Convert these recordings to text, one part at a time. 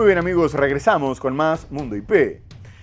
Muy bien amigos, regresamos con más Mundo IP.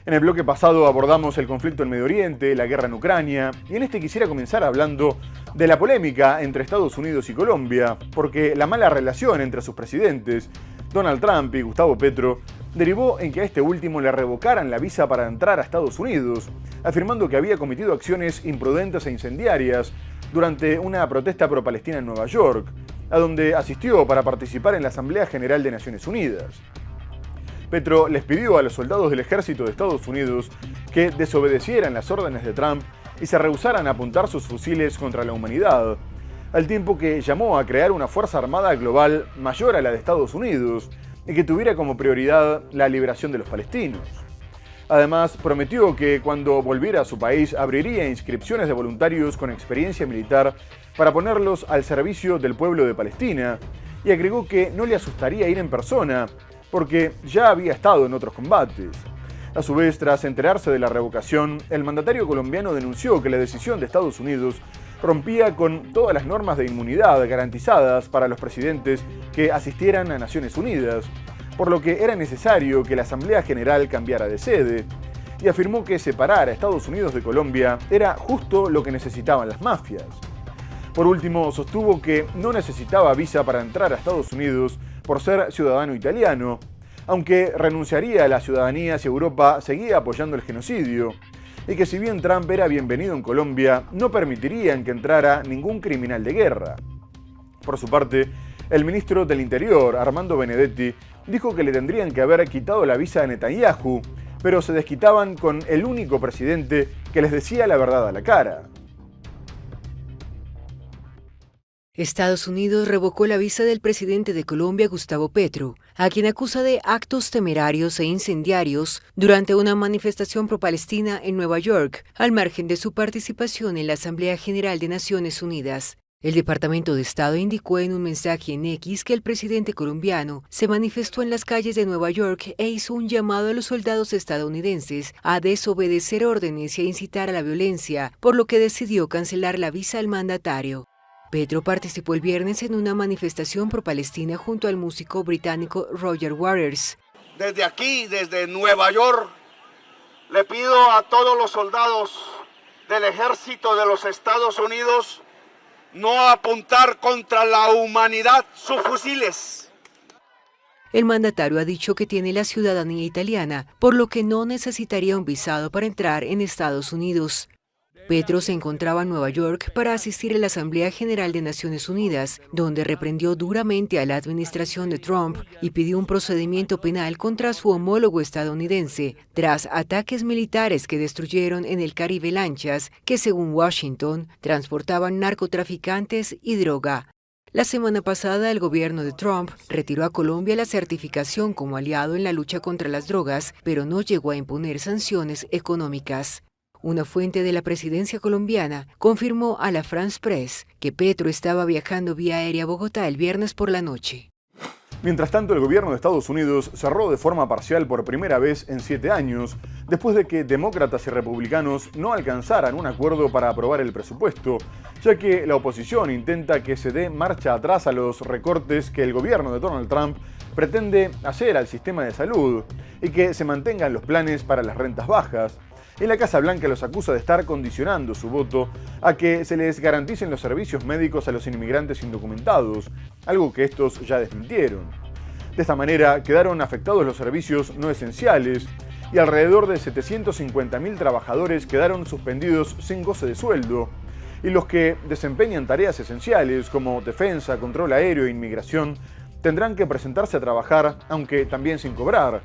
En el bloque pasado abordamos el conflicto en Medio Oriente, la guerra en Ucrania, y en este quisiera comenzar hablando de la polémica entre Estados Unidos y Colombia, porque la mala relación entre sus presidentes, Donald Trump y Gustavo Petro, derivó en que a este último le revocaran la visa para entrar a Estados Unidos, afirmando que había cometido acciones imprudentes e incendiarias durante una protesta pro-palestina en Nueva York, a donde asistió para participar en la Asamblea General de Naciones Unidas. Petro les pidió a los soldados del ejército de Estados Unidos que desobedecieran las órdenes de Trump y se rehusaran a apuntar sus fusiles contra la humanidad, al tiempo que llamó a crear una fuerza armada global mayor a la de Estados Unidos y que tuviera como prioridad la liberación de los palestinos. Además, prometió que cuando volviera a su país abriría inscripciones de voluntarios con experiencia militar para ponerlos al servicio del pueblo de Palestina, y agregó que no le asustaría ir en persona, porque ya había estado en otros combates. A su vez, tras enterarse de la revocación, el mandatario colombiano denunció que la decisión de Estados Unidos rompía con todas las normas de inmunidad garantizadas para los presidentes que asistieran a Naciones Unidas, por lo que era necesario que la Asamblea General cambiara de sede, y afirmó que separar a Estados Unidos de Colombia era justo lo que necesitaban las mafias. Por último, sostuvo que no necesitaba visa para entrar a Estados Unidos por ser ciudadano italiano, aunque renunciaría a la ciudadanía si Europa seguía apoyando el genocidio, y que si bien Trump era bienvenido en Colombia, no permitirían que entrara ningún criminal de guerra. Por su parte, el ministro del Interior, Armando Benedetti, dijo que le tendrían que haber quitado la visa a Netanyahu, pero se desquitaban con el único presidente que les decía la verdad a la cara. Estados Unidos revocó la visa del presidente de Colombia, Gustavo Petro, a quien acusa de actos temerarios e incendiarios durante una manifestación pro-palestina en Nueva York, al margen de su participación en la Asamblea General de Naciones Unidas. El Departamento de Estado indicó en un mensaje en X que el presidente colombiano se manifestó en las calles de Nueva York e hizo un llamado a los soldados estadounidenses a desobedecer órdenes y a incitar a la violencia, por lo que decidió cancelar la visa al mandatario. Petro participó el viernes en una manifestación pro-palestina junto al músico británico Roger Waters. Desde aquí, desde Nueva York, le pido a todos los soldados del ejército de los Estados Unidos no apuntar contra la humanidad sus fusiles. El mandatario ha dicho que tiene la ciudadanía italiana, por lo que no necesitaría un visado para entrar en Estados Unidos. Petro se encontraba en Nueva York para asistir a la Asamblea General de Naciones Unidas, donde reprendió duramente a la administración de Trump y pidió un procedimiento penal contra su homólogo estadounidense tras ataques militares que destruyeron en el Caribe lanchas que, según Washington, transportaban narcotraficantes y droga. La semana pasada, el gobierno de Trump retiró a Colombia la certificación como aliado en la lucha contra las drogas, pero no llegó a imponer sanciones económicas. Una fuente de la presidencia colombiana confirmó a la France Press que Petro estaba viajando vía aérea a Bogotá el viernes por la noche. Mientras tanto, el gobierno de Estados Unidos cerró de forma parcial por primera vez en 7 años, después de que demócratas y republicanos no alcanzaran un acuerdo para aprobar el presupuesto, ya que la oposición intenta que se dé marcha atrás a los recortes que el gobierno de Donald Trump pretende hacer al sistema de salud y que se mantengan los planes para las rentas bajas. Y la Casa Blanca los acusa de estar condicionando su voto a que se les garanticen los servicios médicos a los inmigrantes indocumentados, algo que estos ya desmintieron. De esta manera quedaron afectados los servicios no esenciales y alrededor de 750.000 trabajadores quedaron suspendidos sin goce de sueldo, y los que desempeñan tareas esenciales como defensa, control aéreo e inmigración tendrán que presentarse a trabajar, aunque también sin cobrar.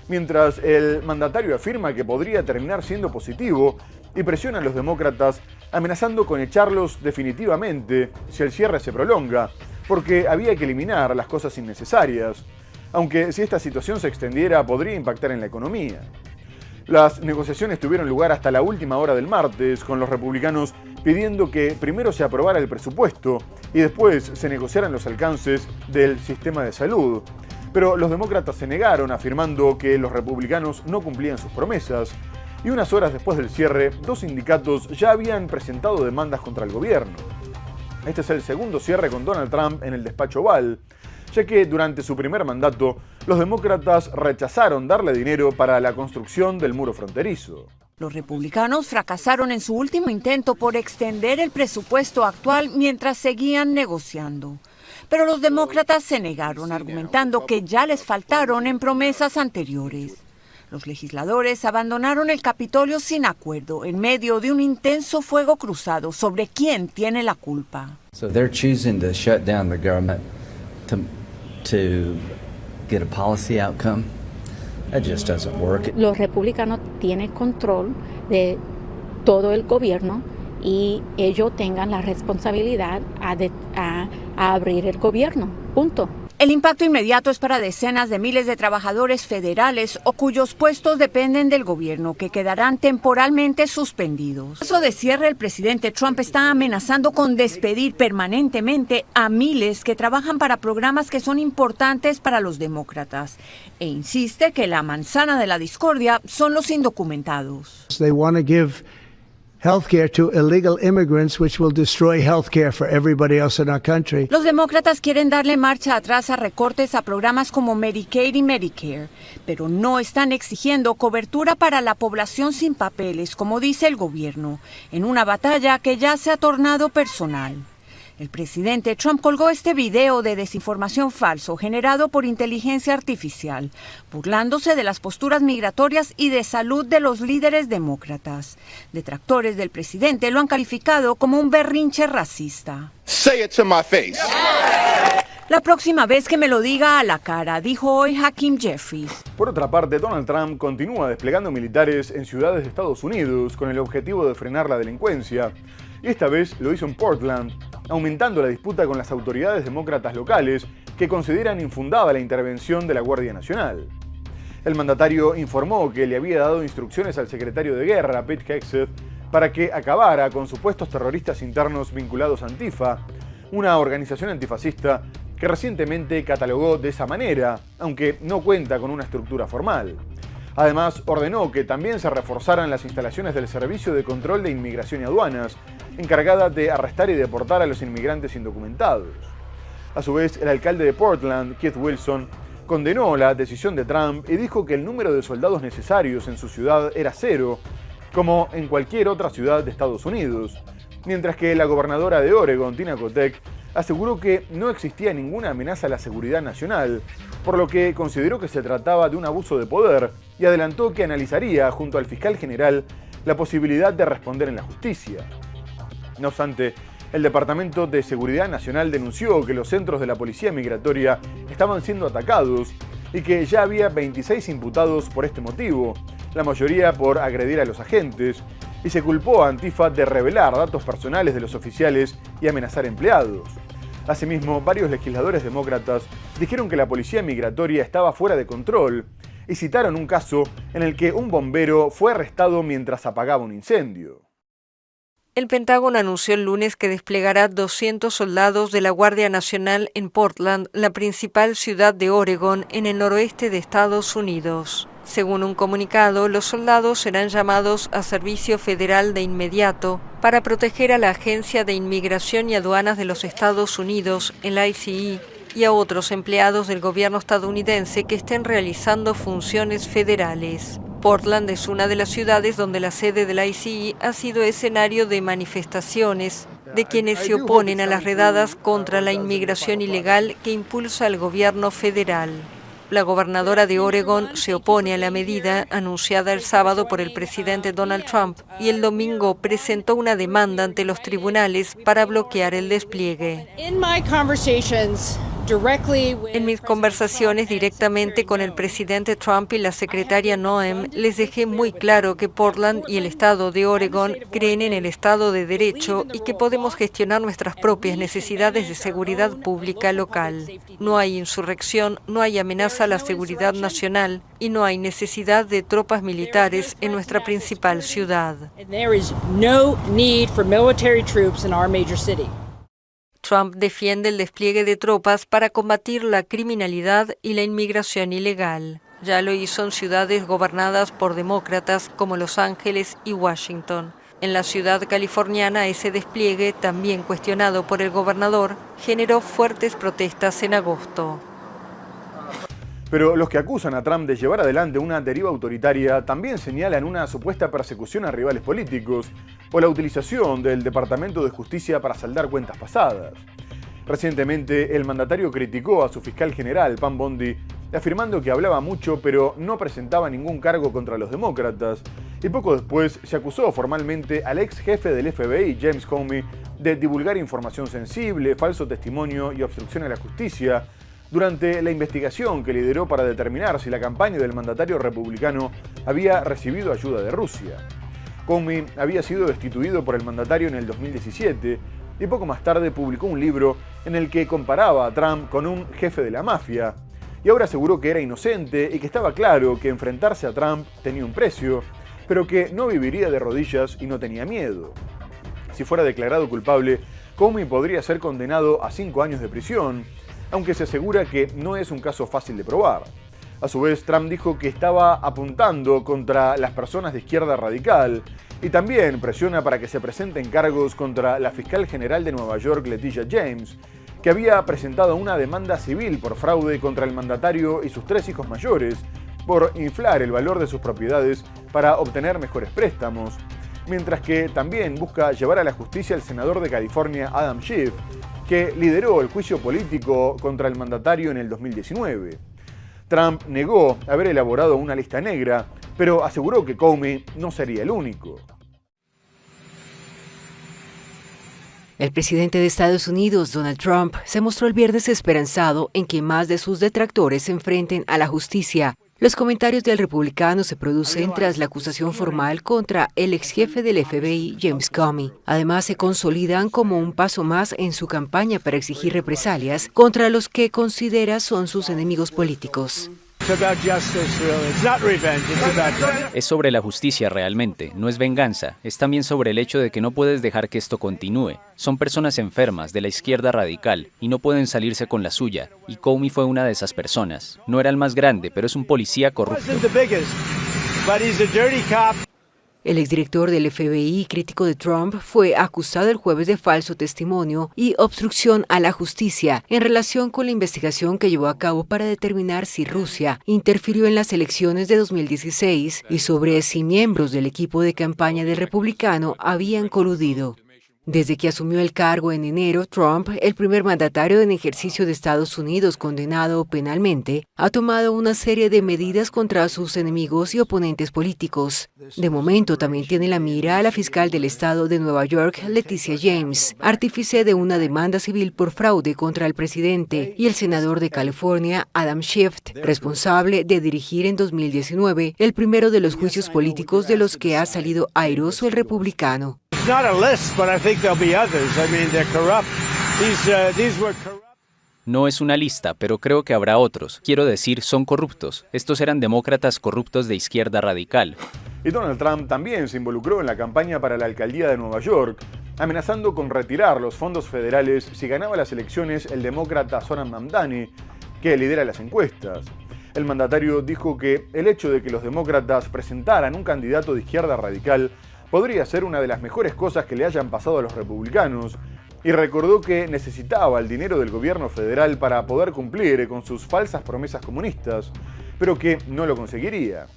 Mientras el mandatario afirma que podría terminar siendo positivo y presiona a los demócratas amenazando con echarlos definitivamente si el cierre se prolonga, porque había que eliminar las cosas innecesarias, aunque si esta situación se extendiera podría impactar en la economía. Las negociaciones tuvieron lugar hasta la última hora del martes, con los republicanos pidiendo que primero se aprobara el presupuesto y después se negociaran los alcances del sistema de salud. Pero los demócratas se negaron, afirmando que los republicanos no cumplían sus promesas, y unas horas después del cierre, 2 sindicatos ya habían presentado demandas contra el gobierno. Este es el segundo cierre con Donald Trump en el despacho Oval, ya que durante su primer mandato los demócratas rechazaron darle dinero para la construcción del muro fronterizo. Los republicanos fracasaron en su último intento por extender el presupuesto actual mientras seguían negociando. Pero los demócratas se negaron, argumentando que ya les faltaron en promesas anteriores. Los legisladores abandonaron el Capitolio sin acuerdo, en medio de un intenso fuego cruzado sobre quién tiene la culpa. So they're choosing to shut down the government to get a policy outcome. That just doesn't work. Los republicanos tienen control de todo el gobierno y ellos tengan la responsabilidad a abrir el gobierno. Punto. El impacto inmediato es para decenas de miles de trabajadores federales o cuyos puestos dependen del gobierno, que quedarán temporalmente suspendidos. Eso de cierre, el presidente Trump está amenazando con despedir permanentemente a miles que trabajan para programas que son importantes para los demócratas. E insiste que la manzana de la discordia son los indocumentados. They want to give healthcare to illegal immigrants, which will destroy healthcare for everybody else in our country. Los demócratas quieren darle marcha atrás a recortes a programas como Medicaid y Medicare, pero no están exigiendo cobertura para la población sin papeles, como dice el gobierno, en una batalla que ya se ha tornado personal. El presidente Trump colgó este video de desinformación falso generado por inteligencia artificial, burlándose de las posturas migratorias y de salud de los líderes demócratas. Detractores del presidente lo han calificado como un berrinche racista. Say it to my face. La próxima vez que me lo diga a la cara, dijo hoy Hakeem Jeffries. Por otra parte, Donald Trump continúa desplegando militares en ciudades de Estados Unidos con el objetivo de frenar la delincuencia, y esta vez lo hizo en Portland, aumentando la disputa con las autoridades demócratas locales que consideran infundada la intervención de la Guardia Nacional. El mandatario informó que le había dado instrucciones al secretario de Guerra, Pete Hegseth, para que acabara con supuestos terroristas internos vinculados a Antifa, una organización antifascista que recientemente catalogó de esa manera, aunque no cuenta con una estructura formal. Además, ordenó que también se reforzaran las instalaciones del Servicio de Control de Inmigración y Aduanas, encargada de arrestar y deportar a los inmigrantes indocumentados. A su vez, el alcalde de Portland, Keith Wilson, condenó la decisión de Trump y dijo que el número de soldados necesarios en su ciudad era 0, como en cualquier otra ciudad de Estados Unidos, mientras que la gobernadora de Oregon, Tina Kotek, aseguró que no existía ninguna amenaza a la seguridad nacional, por lo que consideró que se trataba de un abuso de poder y adelantó que analizaría junto al fiscal general la posibilidad de responder en la justicia. No obstante, el Departamento de Seguridad Nacional denunció que los centros de la policía migratoria estaban siendo atacados y que ya había 26 imputados por este motivo, la mayoría por agredir a los agentes, y se culpó a Antifa de revelar datos personales de los oficiales y amenazar empleados. Asimismo, varios legisladores demócratas dijeron que la policía migratoria estaba fuera de control y citaron un caso en el que un bombero fue arrestado mientras apagaba un incendio. El Pentágono anunció el lunes que desplegará 200 soldados de la Guardia Nacional en Portland, la principal ciudad de Oregon, en el noroeste de Estados Unidos. Según un comunicado, los soldados serán llamados a servicio federal de inmediato para proteger a la Agencia de Inmigración y Aduanas de los Estados Unidos, el ICE, y a otros empleados del gobierno estadounidense que estén realizando funciones federales. Portland es una de las ciudades donde la sede del ICE ha sido escenario de manifestaciones de quienes se oponen a las redadas contra la inmigración ilegal que impulsa el gobierno federal. La gobernadora de Oregon se opone a la medida anunciada el sábado por el presidente Donald Trump y el domingo presentó una demanda ante los tribunales para bloquear el despliegue. En mis conversaciones directamente con el presidente Trump y la secretaria Noem, les dejé muy claro que Portland y el estado de Oregon creen en el Estado de Derecho y que podemos gestionar nuestras propias necesidades de seguridad pública local. No hay insurrección, no hay amenaza a la seguridad nacional y no hay necesidad de tropas militares en nuestra principal ciudad. Trump defiende el despliegue de tropas para combatir la criminalidad y la inmigración ilegal. Ya lo hizo en ciudades gobernadas por demócratas como Los Ángeles y Washington. En la ciudad californiana, ese despliegue, también cuestionado por el gobernador, generó fuertes protestas en agosto. Pero los que acusan a Trump de llevar adelante una deriva autoritaria también señalan una supuesta persecución a rivales políticos o la utilización del Departamento de Justicia para saldar cuentas pasadas. Recientemente, el mandatario criticó a su fiscal general, Pam Bondi, afirmando que hablaba mucho pero no presentaba ningún cargo contra los demócratas, y poco después se acusó formalmente al ex jefe del FBI, James Comey, de divulgar información sensible, falso testimonio y obstrucción a la justicia durante la investigación que lideró para determinar si la campaña del mandatario republicano había recibido ayuda de Rusia. Comey había sido destituido por el mandatario en el 2017 y poco más tarde publicó un libro en el que comparaba a Trump con un jefe de la mafia, y ahora aseguró que era inocente y que estaba claro que enfrentarse a Trump tenía un precio, pero que no viviría de rodillas y no tenía miedo. Si fuera declarado culpable, Comey podría ser condenado a 5 años de prisión, aunque se asegura que no es un caso fácil de probar. A su vez, Trump dijo que estaba apuntando contra las personas de izquierda radical y también presiona para que se presenten cargos contra la fiscal general de Nueva York, Letitia James, que había presentado una demanda civil por fraude contra el mandatario y sus 3 hijos mayores por inflar el valor de sus propiedades para obtener mejores préstamos, mientras que también busca llevar a la justicia al senador de California, Adam Schiff, que lideró el juicio político contra el mandatario en el 2019. Trump negó haber elaborado una lista negra, pero aseguró que Comey no sería el único. El presidente de Estados Unidos, Donald Trump, se mostró el viernes esperanzado en que más de sus detractores se enfrenten a la justicia. Los comentarios del republicano se producen tras la acusación formal contra el ex jefe del FBI, James Comey. Además, se consolidan como un paso más en su campaña para exigir represalias contra los que considera son sus enemigos políticos. Es sobre la justicia realmente, no es venganza. Es también sobre el hecho de que no puedes dejar que esto continúe. Son personas enfermas de la izquierda radical y no pueden salirse con la suya. Y Comey fue una de esas personas. No era el más grande, pero es un policía corrupto. El exdirector del FBI y crítico de Trump fue acusado el jueves de falso testimonio y obstrucción a la justicia en relación con la investigación que llevó a cabo para determinar si Rusia interfirió en las elecciones de 2016 y sobre si miembros del equipo de campaña del republicano habían coludido. Desde que asumió el cargo en enero, Trump, el primer mandatario en ejercicio de Estados Unidos condenado penalmente, ha tomado una serie de medidas contra sus enemigos y oponentes políticos. De momento también tiene la mira a la fiscal del estado de Nueva York, Letitia James, artífice de una demanda civil por fraude contra el presidente, y el senador de California, Adam Schiff, responsable de dirigir en 2019 el primero de los juicios políticos de los que ha salido airoso el republicano. No es una lista, pero creo que habrá otros. Quiero decir, son corruptos. Estos eran demócratas corruptos de izquierda radical. Y Donald Trump también se involucró en la campaña para la alcaldía de Nueva York, amenazando con retirar los fondos federales si ganaba las elecciones el demócrata Zohran Mamdani, que lidera las encuestas. El mandatario dijo que el hecho de que los demócratas presentaran un candidato de izquierda radical podría ser una de las mejores cosas que le hayan pasado a los republicanos, y recordó que necesitaba el dinero del gobierno federal para poder cumplir con sus falsas promesas comunistas, pero que no lo conseguiría.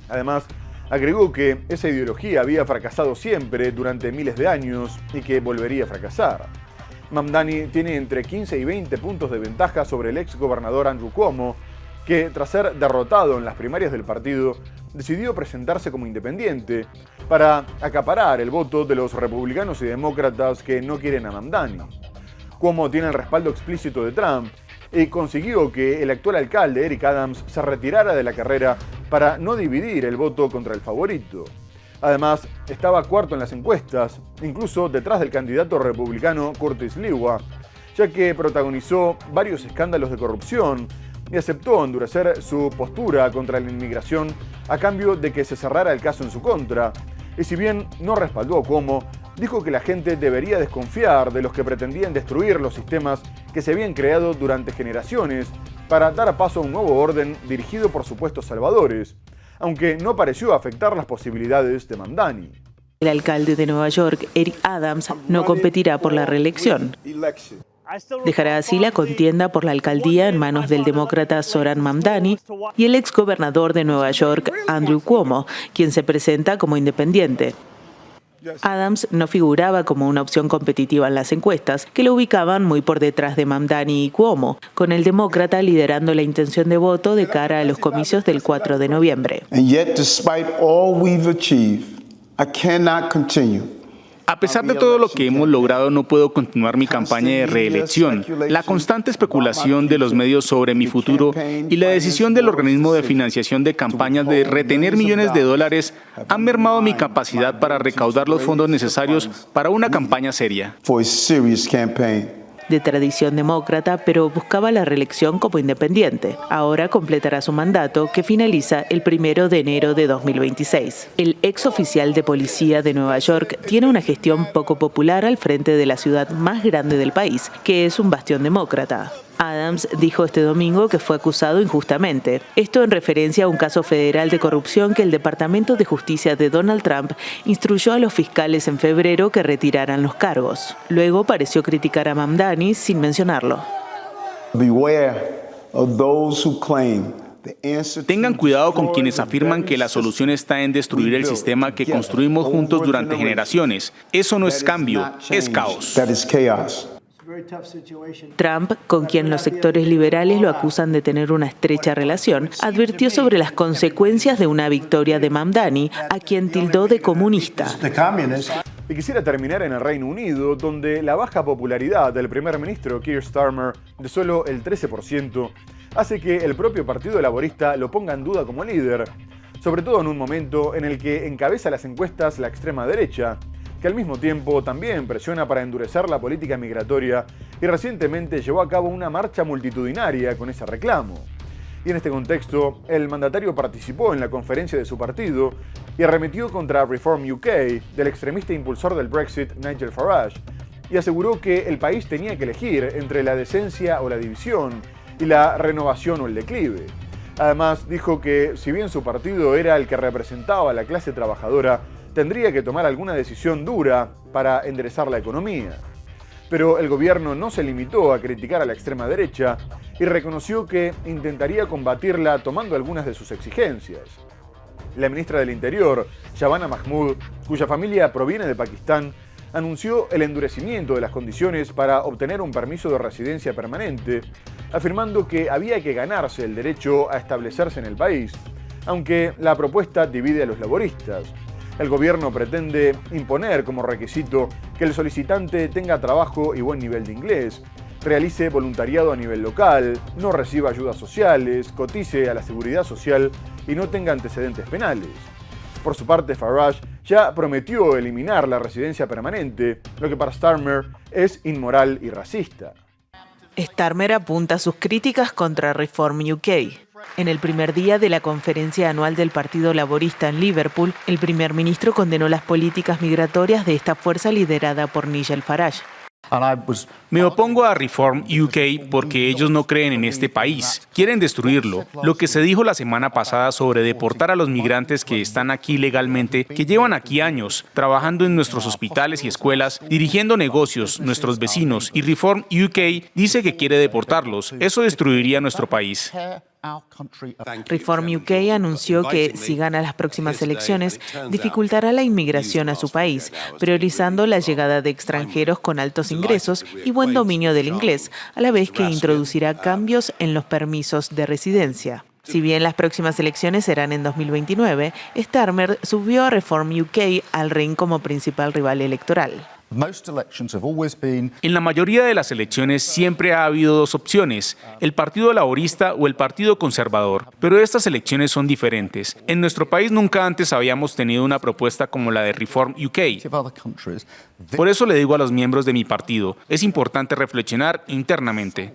Además, agregó que esa ideología había fracasado siempre durante miles de años y que volvería a fracasar. Mamdani tiene entre 15 y 20 puntos de ventaja sobre el ex gobernador Andrew Cuomo, que tras ser derrotado en las primarias del partido, decidió presentarse como independiente para acaparar el voto de los republicanos y demócratas que no quieren a Mamdani. Cuomo tiene el respaldo explícito de Trump y consiguió que el actual alcalde, Eric Adams, se retirara de la carrera para no dividir el voto contra el favorito. Además, estaba cuarto en las encuestas, incluso detrás del candidato republicano Curtis Sliwa, ya que protagonizó varios escándalos de corrupción y aceptó endurecer su postura contra la inmigración a cambio de que se cerrara el caso en su contra. Y si bien no respaldó a Cuomo, dijo que la gente debería desconfiar de los que pretendían destruir los sistemas que se habían creado durante generaciones para dar paso a un nuevo orden dirigido por supuestos salvadores, aunque no pareció afectar las posibilidades de Mamdani. El alcalde de Nueva York, Eric Adams, no competirá por la reelección. Dejará así la contienda por la alcaldía en manos del demócrata Zohran Mamdani y el exgobernador de Nueva York, Andrew Cuomo, quien se presenta como independiente. Adams no figuraba como una opción competitiva en las encuestas, que lo ubicaban muy por detrás de Mamdani y Cuomo, con el demócrata liderando la intención de voto de cara a los comicios del 4 de noviembre. A pesar de todo lo que hemos logrado, no puedo continuar mi campaña de reelección. La constante especulación de los medios sobre mi futuro y la decisión del organismo de financiación de campañas de retener millones de dólares han mermado mi capacidad para recaudar los fondos necesarios para una campaña seria. De tradición demócrata, pero buscaba la reelección como independiente. Ahora completará su mandato, que finaliza el 1 de enero de 2026. El ex oficial de policía de Nueva York tiene una gestión poco popular al frente de la ciudad más grande del país, que es un bastión demócrata. Adams dijo este domingo que fue acusado injustamente. Esto en referencia a un caso federal de corrupción que el Departamento de Justicia de Donald Trump instruyó a los fiscales en febrero que retiraran los cargos. Luego pareció criticar a Mamdani sin mencionarlo. Tengan cuidado con quienes afirman que la solución está en destruir el sistema que construimos juntos durante generaciones. Eso no es cambio, es caos. Trump, con quien los sectores liberales lo acusan de tener una estrecha relación, advirtió sobre las consecuencias de una victoria de Mamdani, a quien tildó de comunista. Y quisiera terminar en el Reino Unido, donde la baja popularidad del primer ministro Keir Starmer, de solo el 13%, hace que el propio Partido Laborista lo ponga en duda como líder, sobre todo en un momento en el que encabeza las encuestas la extrema derecha, que al mismo tiempo también presiona para endurecer la política migratoria y recientemente llevó a cabo una marcha multitudinaria con ese reclamo. Y en este contexto, el mandatario participó en la conferencia de su partido y arremetió contra Reform UK, del extremista impulsor del Brexit Nigel Farage, y aseguró que el país tenía que elegir entre la decencia o la división y la renovación o el declive. Además, dijo que si bien su partido era el que representaba a la clase trabajadora, tendría que tomar alguna decisión dura para enderezar la economía. Pero el gobierno no se limitó a criticar a la extrema derecha y reconoció que intentaría combatirla tomando algunas de sus exigencias. La ministra del Interior, Shabana Mahmood, cuya familia proviene de Pakistán, anunció el endurecimiento de las condiciones para obtener un permiso de residencia permanente, afirmando que había que ganarse el derecho a establecerse en el país, aunque la propuesta divide a los laboristas. El gobierno pretende imponer como requisito que el solicitante tenga trabajo y buen nivel de inglés, realice voluntariado a nivel local, no reciba ayudas sociales, cotice a la seguridad social y no tenga antecedentes penales. Por su parte, Farage ya prometió eliminar la residencia permanente, lo que para Starmer es inmoral y racista. Starmer apunta sus críticas contra Reform UK. En el primer día de la conferencia anual del Partido Laborista en Liverpool, el primer ministro condenó las políticas migratorias de esta fuerza liderada por Nigel Farage. Me opongo a Reform UK porque ellos no creen en este país, quieren destruirlo. Lo que se dijo la semana pasada sobre deportar a los migrantes que están aquí legalmente, que llevan aquí años, trabajando en nuestros hospitales y escuelas, dirigiendo negocios, nuestros vecinos, y Reform UK dice que quiere deportarlos. Eso destruiría nuestro país. Reform UK anunció que, si gana las próximas elecciones, dificultará la inmigración a su país, priorizando la llegada de extranjeros con altos ingresos y buen dominio del inglés, a la vez que introducirá cambios en los permisos de residencia. Si bien las próximas elecciones serán en 2029, Starmer subió a Reform UK al ring como principal rival electoral. En la mayoría de las elecciones siempre ha habido dos opciones, el Partido Laborista o el Partido Conservador, pero estas elecciones son diferentes. En nuestro país nunca antes habíamos tenido una propuesta como la de Reform UK. Por eso le digo a los miembros de mi partido, es importante reflexionar internamente.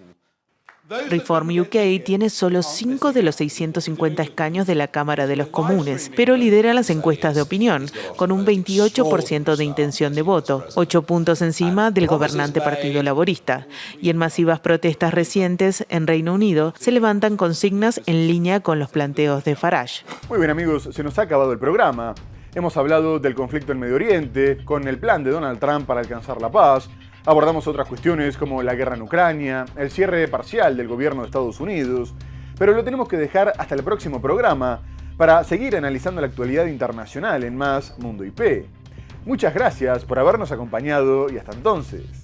Reform UK tiene solo 5 de los 650 escaños de la Cámara de los Comunes, pero lidera las encuestas de opinión, con un 28% de intención de voto, 8 puntos encima del gobernante Partido Laborista. Y en masivas protestas recientes en Reino Unido se levantan consignas en línea con los planteos de Farage. Muy bien amigos, se nos ha acabado el programa. Hemos hablado del conflicto en Medio Oriente, con el plan de Donald Trump para alcanzar la paz. Abordamos otras cuestiones como la guerra en Ucrania, el cierre parcial del gobierno de Estados Unidos. Pero lo tenemos que dejar hasta el próximo programa para seguir analizando la actualidad internacional en Más Mundo IP. Muchas gracias por habernos acompañado y hasta entonces.